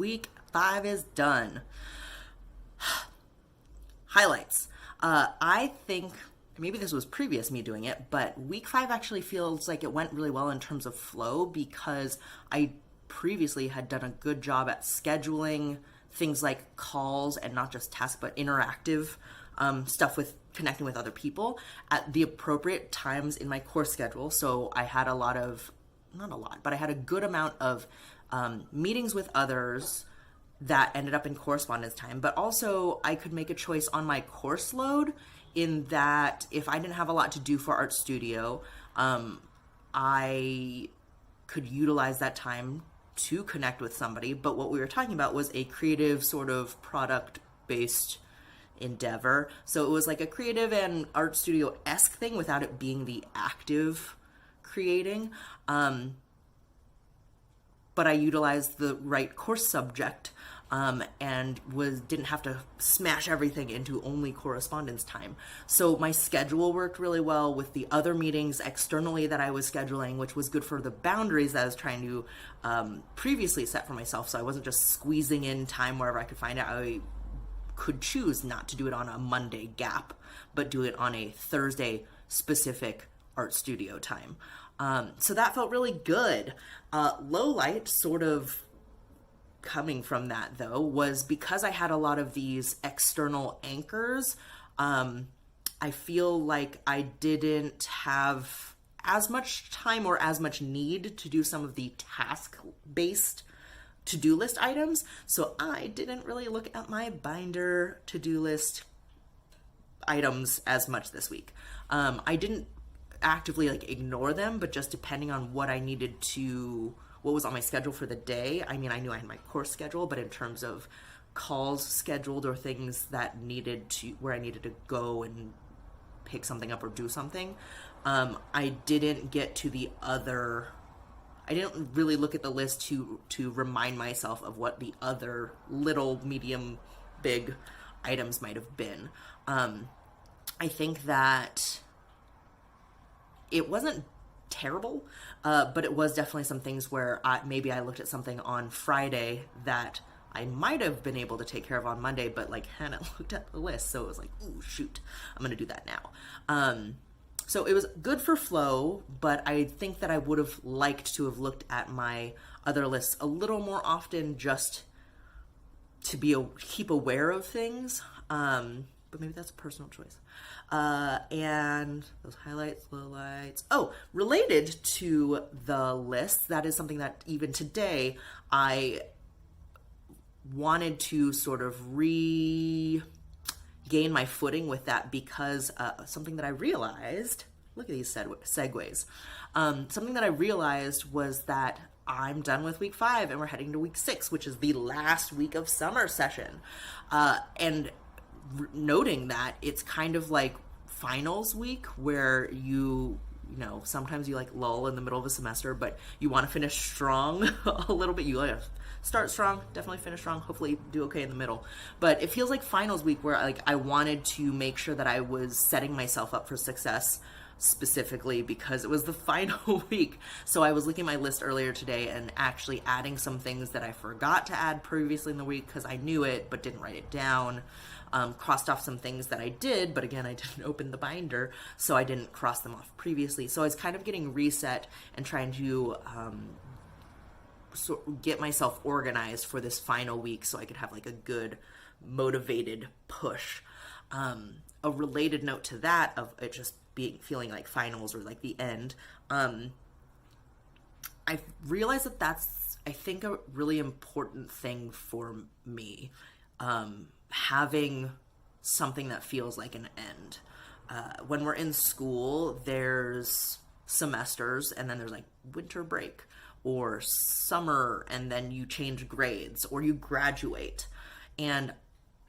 Week 5 is done. Highlights. I think maybe this was previous me doing it, but week 5 actually feels like it went really well in terms of flow because I previously had done a good job at scheduling things like calls and not just tasks, but interactive stuff with connecting with other people at the appropriate times in my course schedule. So I had not a lot, but I had a good amount of meetings with others that ended up in correspondence time, but also I could make a choice on my course load in that if I didn't have a lot to do for Art Studio, I could utilize that time to connect with somebody. But what we were talking about was a creative sort of product-based endeavor. So it was like a creative and Art Studio-esque thing without it being the active creating. But I utilized the right course subject and didn't have to smash everything into only correspondence time. So my schedule worked really well with the other meetings externally that I was scheduling, which was good for the boundaries that I was trying to previously set for myself. So I wasn't just squeezing in time wherever I could find it. I could choose not to do it on a Monday gap, but do it on a Thursday specific Art Studio time. So that felt really good. Low light, sort of coming from that though, was because I had a lot of these external anchors. I feel like I didn't have as much time or as much need to do some of the task-based to-do list items. So I didn't really look at my binder to-do list items as much this week. I didn't actively ignore them, but just depending on what was on my schedule for the day. I mean, I knew I had my course schedule, but in terms of calls scheduled or things that where I needed to go and pick something up or do something, I didn't really look at the list to remind myself of what the other little, medium, big items might have been. I think that it wasn't terrible, but it was definitely some things where maybe I looked at something on Friday that I might have been able to take care of on Monday, but hadn't looked at the list. So it was like, ooh, shoot, I'm going to do that now. So it was good for flow, but I think that I would have liked to have looked at my other lists a little more often just to keep aware of things. But maybe that's a personal choice. And those highlights, lowlights. Oh, related to the list, that is something that even today I wanted to sort of regain my footing with that because something that I realized, look at these segues. Something that I realized was that I'm done with week 5 and we're heading to week 6, which is the last week of summer session. And noting that it's kind of like finals week where you sometimes you lull in the middle of a semester, but you want to finish strong a little bit. You start strong, definitely finish strong, hopefully do okay in the middle. But it feels like finals week where I wanted to make sure that I was setting myself up for success specifically because it was the final week. So I was looking at my list earlier today and actually adding some things that I forgot to add previously in the week because I knew it but didn't write it down. Crossed off some things that I did, but again, I didn't open the binder, so I didn't cross them off previously. So I was kind of getting reset and trying to get myself organized for this final week so I could have a good motivated push. A related note to that of it just feeling like finals or the end, I realized that that's, I think, a really important thing for me. Having something that feels like an end. When we're in school, there's semesters and then there's winter break or summer and then you change grades or you graduate. And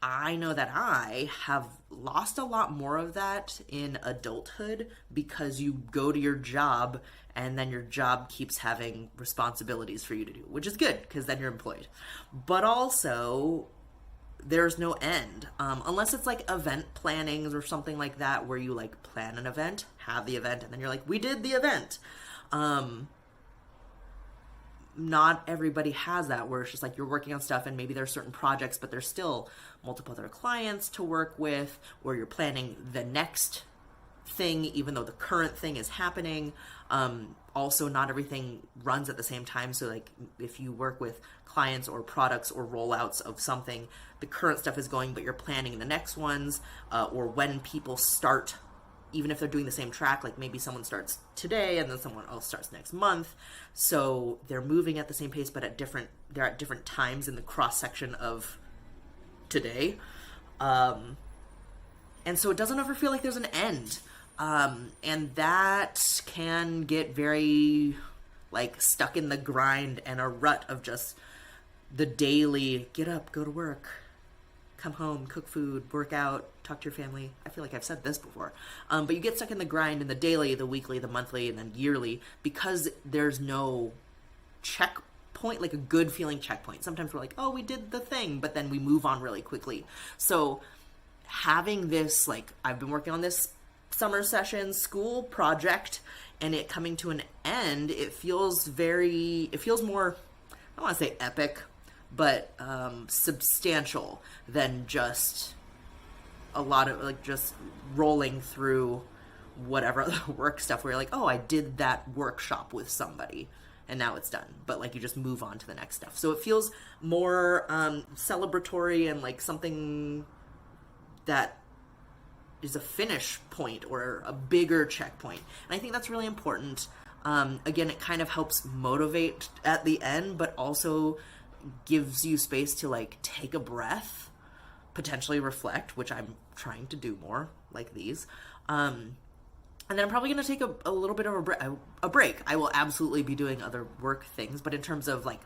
I know that I have lost a lot more of that in adulthood because you go to your job and then your job keeps having responsibilities for you to do, which is good because then you're employed. But also, there's no end, unless it's event plannings or something like that where you plan an event, have the event, and then you're we did the event. not everybody has that, where it's just like you're working on stuff and maybe there's certain projects, but there's still multiple other clients to work with, or you're planning the next thing even though the current thing is happening. Also, not everything runs at the same time. So like if you work with clients or products or rollouts of something, the current stuff is going, but you're planning the next ones, or when people start, even if they're doing the same track, like maybe someone starts today and then someone else starts next month. So they're moving at the same pace, but they're at different times in the cross section of today. And so it doesn't ever feel like there's an end. And that can get very like stuck in the grind and a rut of just the daily get up, go to work, come home, cook food, work out, talk to your family. I feel like I've said this before. But you get stuck in the grind in the daily, the weekly, the monthly, and then yearly, because there's no checkpoint, like a good feeling checkpoint. Sometimes we're like, oh, we did the thing, but then we move on really quickly. So having this, like, I've been working on this summer session school project and it coming to an end, it feels more, I don't want to say epic, but substantial than just a lot of like just rolling through whatever the work stuff where you're like, oh, I did that workshop with somebody and now it's done, but like you just move on to the next stuff. So it feels more celebratory and like something that is a finish point or a bigger checkpoint. And I think that's really important. Again, it kind of helps motivate at the end, but also gives you space to like take a breath, potentially reflect, which I'm trying to do more like these. And then I'm probably going to take a little bit of a break. I will absolutely be doing other work things, but in terms of like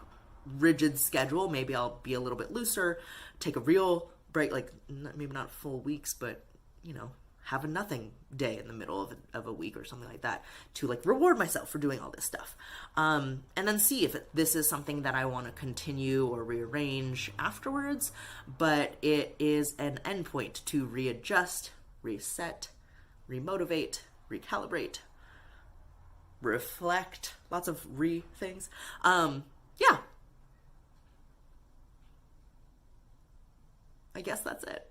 rigid schedule, maybe I'll be a little bit looser, take a real break, like maybe not full weeks, but you know, have a nothing day in the middle of a week or something like that to like reward myself for doing all this stuff. And then see if this is something that I want to continue or rearrange afterwards, but it is an endpoint to readjust, reset, remotivate, recalibrate, reflect, lots of things. Yeah. I guess that's it.